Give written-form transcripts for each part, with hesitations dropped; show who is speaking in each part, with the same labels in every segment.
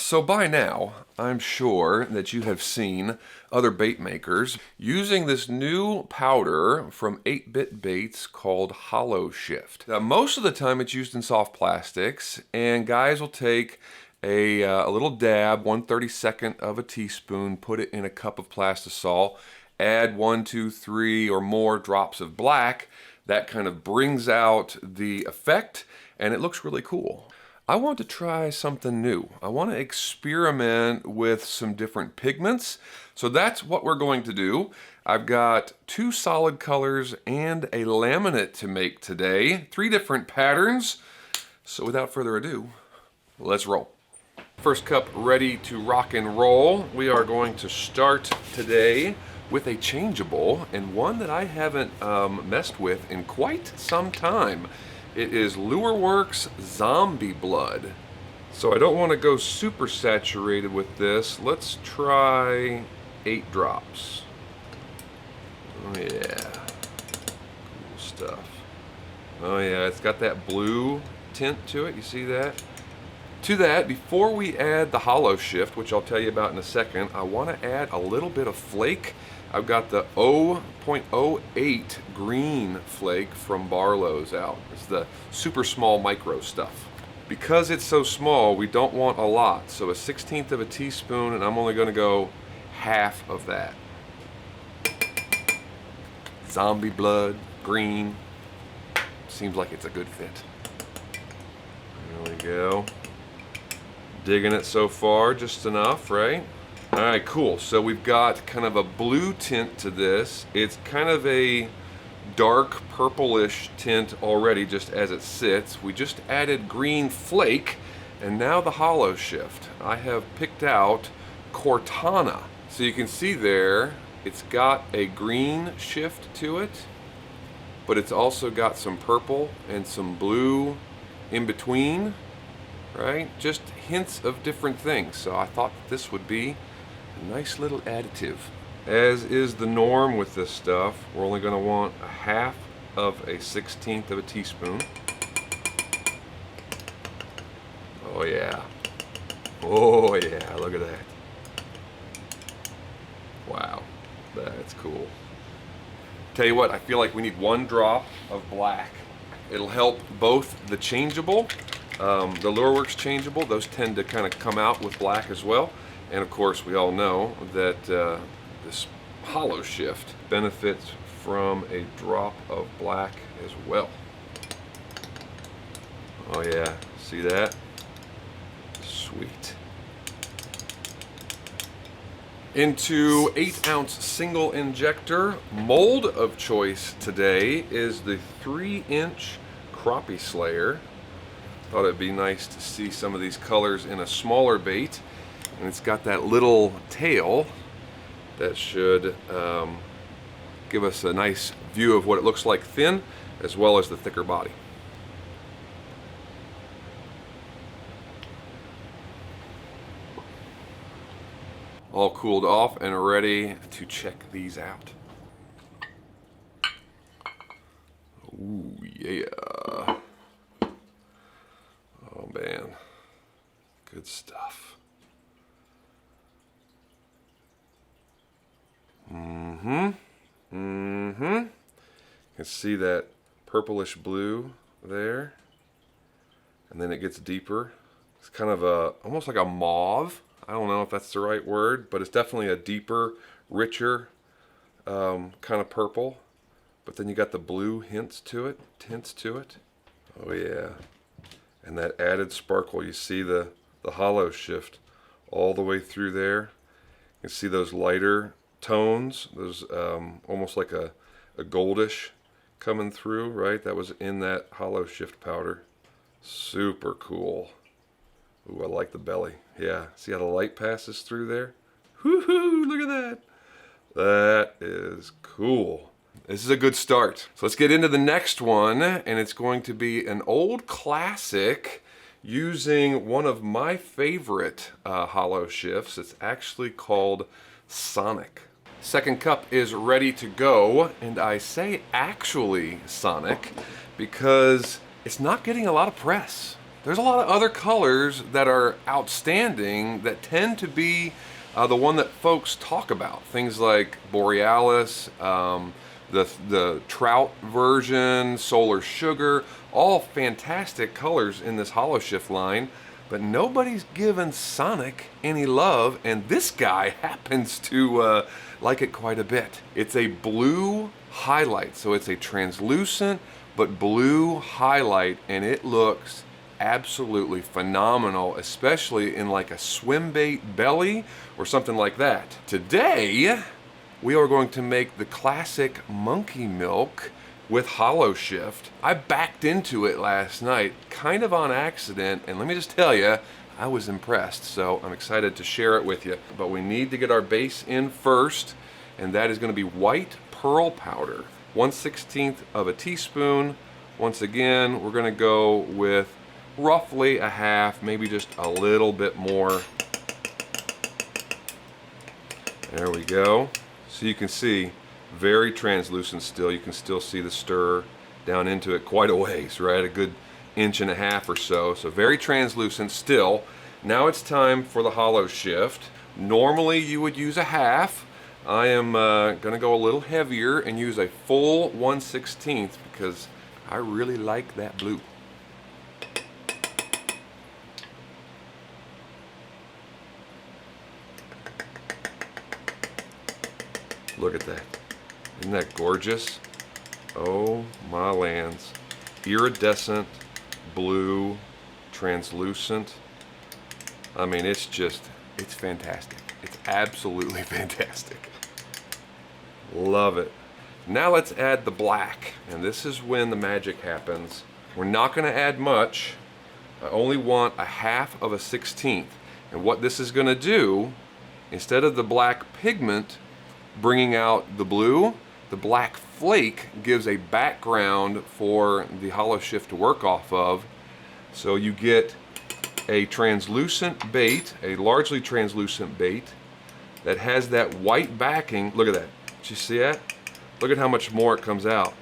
Speaker 1: So by now, I'm sure that you have seen other bait makers using this new powder from 8-Bit Baits called Holoshift. Now, most of the time it's used in soft plastics, and guys will take a little dab, 1/32 of a teaspoon, put it in a cup of Plastisol, add 1, 2, 3 or more drops of black. That kind of brings out the effect, and it looks really cool. I want to try something new. I want to experiment with some different pigments. So that's what we're going to do. I've got 2 solid colors and a laminate to make today. 3 different patterns. So without further ado, let's roll. First cup ready to rock and roll. We are going to start today with a changeable, and one that I haven't messed with in quite some time. It is Lureworks Zombie Blood. So I don't want to go super saturated with this. Let's try 8 drops. Oh yeah, cool stuff. Oh yeah, it's got that blue tint to it, you see that? To that, before we add the Holoshift, which I'll tell you about in a second, I want to add a little bit of flake. I've got the 0.08 green flake from Barlow's out. It's the super small micro stuff. Because it's so small, we don't want a lot. So a 1/16 of a teaspoon, and I'm only going to go half of that. Zombie blood, green. Seems like it's a good fit. There we go. Digging it so far, just enough, right? All right, cool. So we've got kind of a blue tint to this. It's kind of a dark purplish tint already just as it sits. We just added green flake, and now the Holoshift. I have picked out Cortana. So you can see there, it's got a green shift to it, but it's also got some purple and some blue in between, right? Just hints of different things. So I thought that this would be a nice little additive. As is the norm with this stuff, we're only going to want a half of a 1/16 of a teaspoon. Oh yeah. Oh yeah, look at that. Wow, that's cool. Tell you what, I feel like we need 1 drop of black. It'll help both the changeable, the Lureworks changeable, those tend to kind of come out with black as well. And of course, we all know that this Holoshift benefits from a drop of black as well. Oh yeah, see that? Sweet. Into 8-ounce single injector. Mold of choice today is the 3-inch Crappie Slayer. Thought it'd be nice to see some of these colors in a smaller bait. And it's got that little tail that should give us a nice view of what it looks like thin, as well as the thicker body. All cooled off and ready to check these out. Ooh, yeah. Oh man, good stuff. You can see that purplish blue there, and then it gets deeper. It's kind of almost like a mauve. I don't know if that's the right word, but it's definitely a deeper, richer kind of purple. But then you got the blue tints to it. Oh yeah, and that added sparkle. You see the Holoshift all the way through there. You can see those lighter tones, those almost like a goldish coming through, right? That was in that Holoshift powder. Super cool. Ooh, I like the belly. Yeah, see how the light passes through there? Woohoo, look at that. That is cool. This is a good start. So let's get into the next one, and it's going to be an old classic using one of my favorite Holoshifts. It's actually called Sonic. Second cup is ready to go, and I say actually Sonic because it's not getting a lot of press. there's a lot of other colors that are outstanding that tend to be the one that folks talk about. Things like Borealis, the Trout version, Solar Sugar, all fantastic colors in this Holoshift line, but nobody's given Sonic any love, and this guy happens to like it quite a bit. It's a blue highlight, so it's a translucent but blue highlight, and it looks absolutely phenomenal, especially in like a swim bait belly or something like that. Today, we are going to make the classic monkey milk with Holoshift. I backed into it last night, kind of on accident, and let me just tell you, I was impressed, so I'm excited to share it with you. But we need to get our base in first, and that is going to be white pearl powder, 1/16 of a teaspoon. Once again, we're going to go with roughly a half, maybe just a little bit more. There we go. So you can see, very translucent still. You can still see the stir down into it quite a ways, right? A good 1.5 inches or so. So very translucent still. Now it's time for the Holoshift. Normally you would use a half. I am gonna go a little heavier and use a full 1/16 because I really like that blue. Look at that. Isn't that gorgeous? Oh my lands. Iridescent, blue, translucent. I mean, it's fantastic. It's absolutely fantastic. Love it. Now let's add the black. And this is when the magic happens. We're not gonna add much. I only want a 1/2 16. And what this is gonna do, instead of the black pigment bringing out the blue, the black flake gives a background for the Holoshift to work off of. So you get a translucent bait, a largely translucent bait that has that white backing. Look at that. Did you see that? Look at how much more it comes out.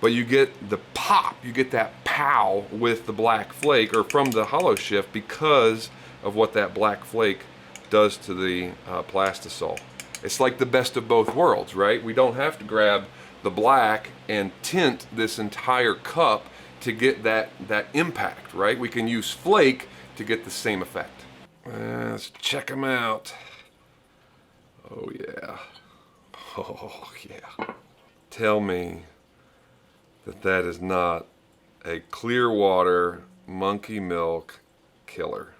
Speaker 1: But you get the pop, you get that pow with the black flake, or from the Holoshift, because of what that black flake does to the Plastisol. It's like the best of both worlds, right? We don't have to grab the black and tint this entire cup to get that impact, right? We can use flake to get the same effect. Let's check them out. Oh yeah. Oh yeah. Tell me that is not a Clearwater monkey milk killer.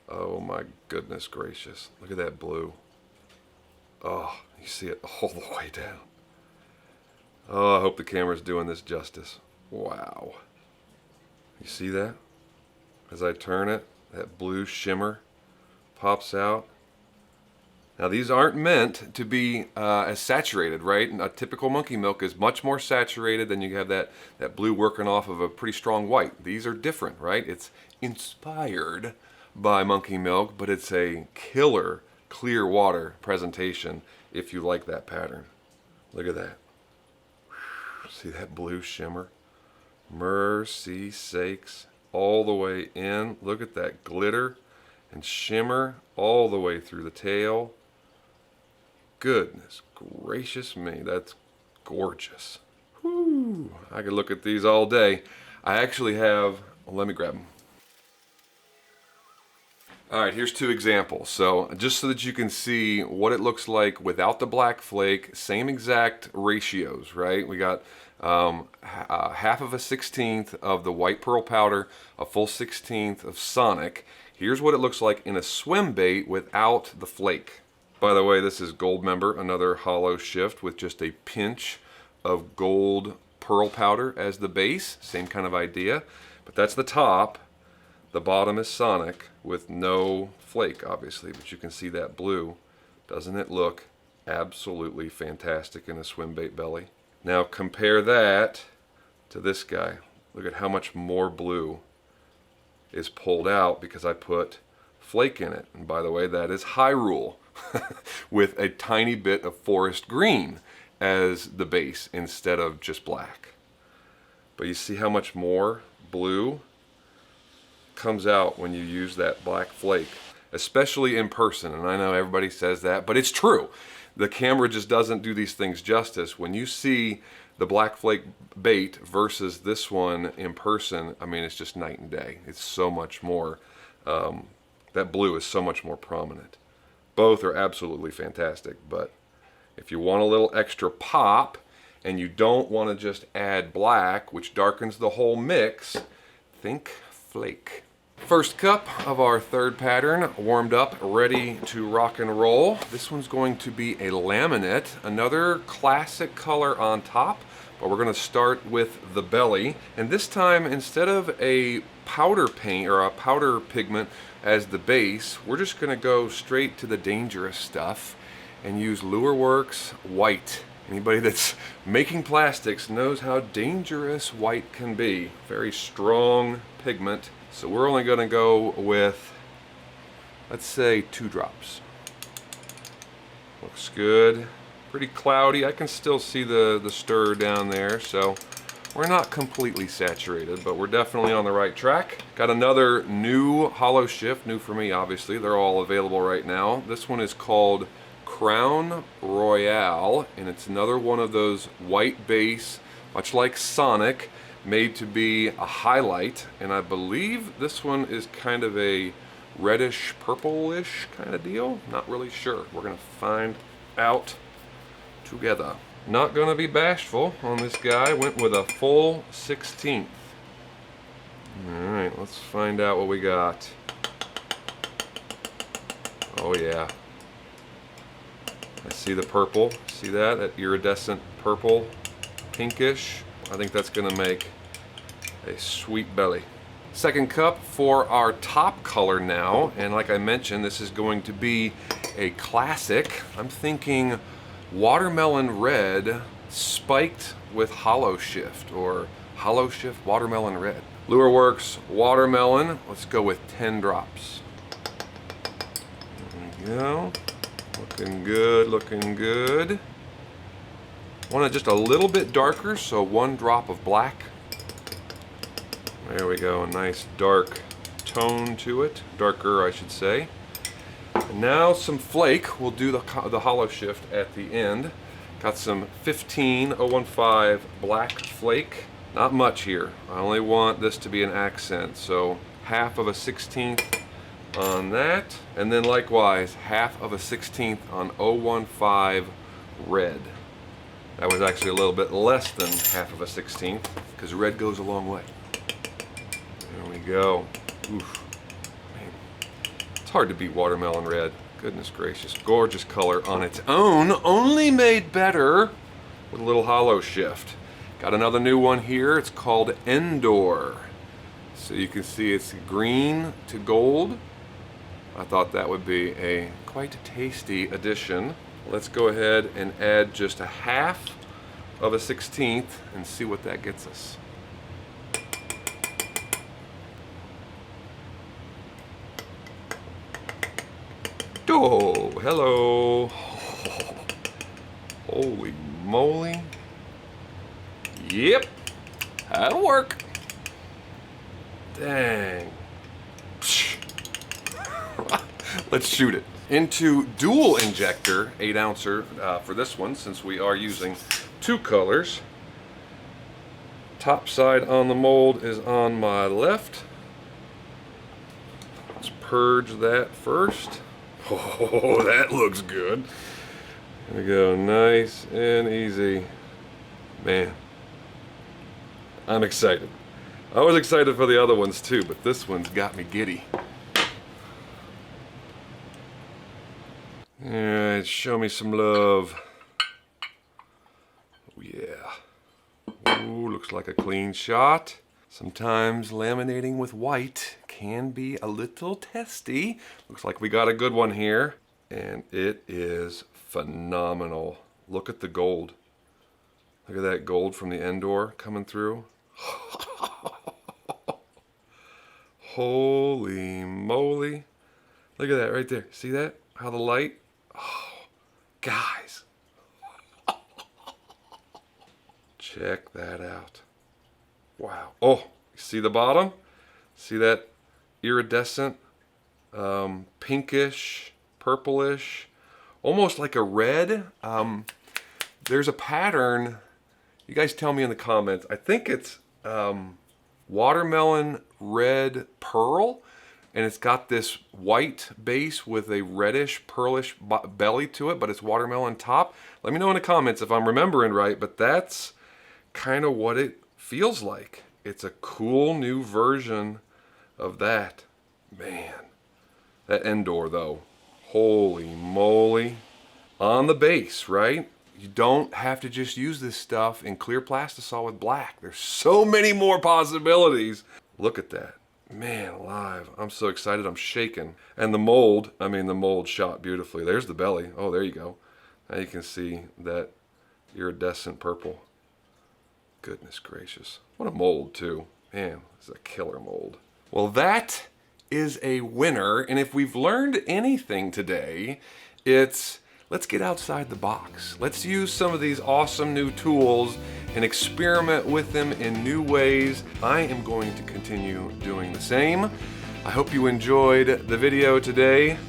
Speaker 1: Oh my goodness gracious. Look at that blue. Oh, you see it all the way down. Oh, I hope the camera's doing this justice. Wow. You see that? As I turn it, that blue shimmer pops out. Now these aren't meant to be as saturated, right? A typical monkey milk is much more saturated, than you have that blue working off of a pretty strong white. These are different, right? It's inspired by monkey milk, but it's a killer Clearwater presentation if you like that pattern. Look at that. See that blue shimmer? Mercy sakes. All the way in. Look at that glitter and shimmer all the way through the tail. Goodness gracious me, that's gorgeous. Whew. I could look at these all day. I actually have, well, let me grab them. All right, here's 2 examples. So just so that you can see what it looks like without the black flake, same exact ratios, right? We got 1/2 16 of the white pearl powder, a full 16th of Sonic. Here's what it looks like in a swim bait without the flake. By the way, this is Goldmember, another Holoshift with just a pinch of gold pearl powder as the base. Same kind of idea, but that's the top. The bottom is Sonic with no flake, obviously, but you can see that blue. Doesn't it look absolutely fantastic in a swim bait belly? Now compare that to this guy. Look at how much more blue is pulled out because I put flake in it. And by the way, that is Hyrule with a tiny bit of forest green as the base instead of just black. But you see how much more blue comes out when you use that black flake, especially in person. And I know everybody says that, but it's true. The camera just doesn't do these things justice. When you see the black flake bait versus this one in person, I mean, it's just night and day. It's so much more, that blue is so much more prominent. Both are absolutely fantastic, but if you want a little extra pop and you don't want to just add black, which darkens the whole mix, think flake. First cup of our third pattern, warmed up, ready to rock and roll. This one's going to be a laminate, another classic color on top, but we're going to start with the belly. And this time, instead of a powder paint or a powder pigment as the base, we're just going to go straight to the dangerous stuff and use Lureworks white. Anybody that's making plastics knows how dangerous white can be. Very strong pigment. So we're only going to go with, let's say, 2 drops. Looks good. Pretty cloudy. I can still see the stir down there, so we're not completely saturated, but we're definitely on the right track. Got another new Holoshift, new for me obviously. They're all available right now. This one is called Crown Royale, and it's another one of those white base, much like Sonic, made to be a highlight, and I believe this one is kind of a reddish purplish kind of deal. Not really sure. We're gonna find out together. Not gonna be bashful on this guy. Went with a full 16th. Alright, let's find out what we got. Oh yeah, I see the purple. See that? That iridescent purple, pinkish. I think that's gonna make a sweet belly. Second cup for our top color now, and like I mentioned, this is going to be a classic. I'm thinking watermelon red spiked with Holoshift, or Holoshift watermelon red. Lureworks watermelon, let's go with 10 drops. There we go. Looking good, looking good. Want it just a little bit darker, so 1 drop of black. There we go, a nice dark tone to it. Darker, I should say. And now some flake. We'll do the Holoshift at the end. Got some 15015 black flake. Not much here. I only want this to be an accent, so 1/2 16th on that. And then likewise, 1/2 16th on 015 red. That was actually a little bit less than 1/2 16th, because red goes a long way. There we go. Oof. Man. It's hard to beat watermelon red. Goodness gracious. Gorgeous color on its own, only made better with a little Holoshift. Got another new one here. It's called Endor. So you can see it's green to gold. I thought that would be a quite tasty addition. Let's go ahead and add just 1/2 16th and see what that gets us. Oh, hello. Oh, holy moly. Yep, that'll work. Dang. Let's shoot it. Into dual injector, 8 ouncer for this one, since we are using 2 colors. Top side on the mold is on my left. Let's purge that first. Oh, that looks good. There we go, nice and easy. Man, I'm excited. I was excited for the other ones too, but this one's got me giddy. Alright, show me some love. Oh yeah. Ooh, looks like a clean shot. Sometimes laminating with white can be a little testy. Looks like we got a good one here. And it is phenomenal. Look at the gold. Look at that gold from the Endor coming through. Holy moly. Look at that right there. See that? How the light? Oh, guys. Check that out. Wow. Oh, See the bottom? See that iridescent, pinkish, purplish, almost like a red. There's a pattern. You guys tell me in the comments. I think it's watermelon red pearl, and it's got this white base with a reddish, pearlish belly to it, but it's watermelon top. Let me know in the comments if I'm remembering right, but that's kind of what it feels like. It's a cool new version of that. Man, that Endor though, holy moly. On the base, right? You don't have to just use this stuff in clear Plastisol with black. There's so many more possibilities. Look at that. Man alive, I'm so excited, I'm shaking. And the mold, I mean the mold shot beautifully. There's the belly, oh there you go. Now you can see that iridescent purple. Goodness gracious. What a mold too. Man, this is a killer mold. Well, that is a winner, and if we've learned anything today, it's let's get outside the box. Let's use some of these awesome new tools and experiment with them in new ways. I am going to continue doing the same. I hope you enjoyed the video today.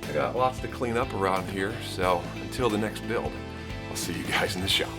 Speaker 1: I got lots to clean up around here, so until the next build, I'll see you guys in the shop.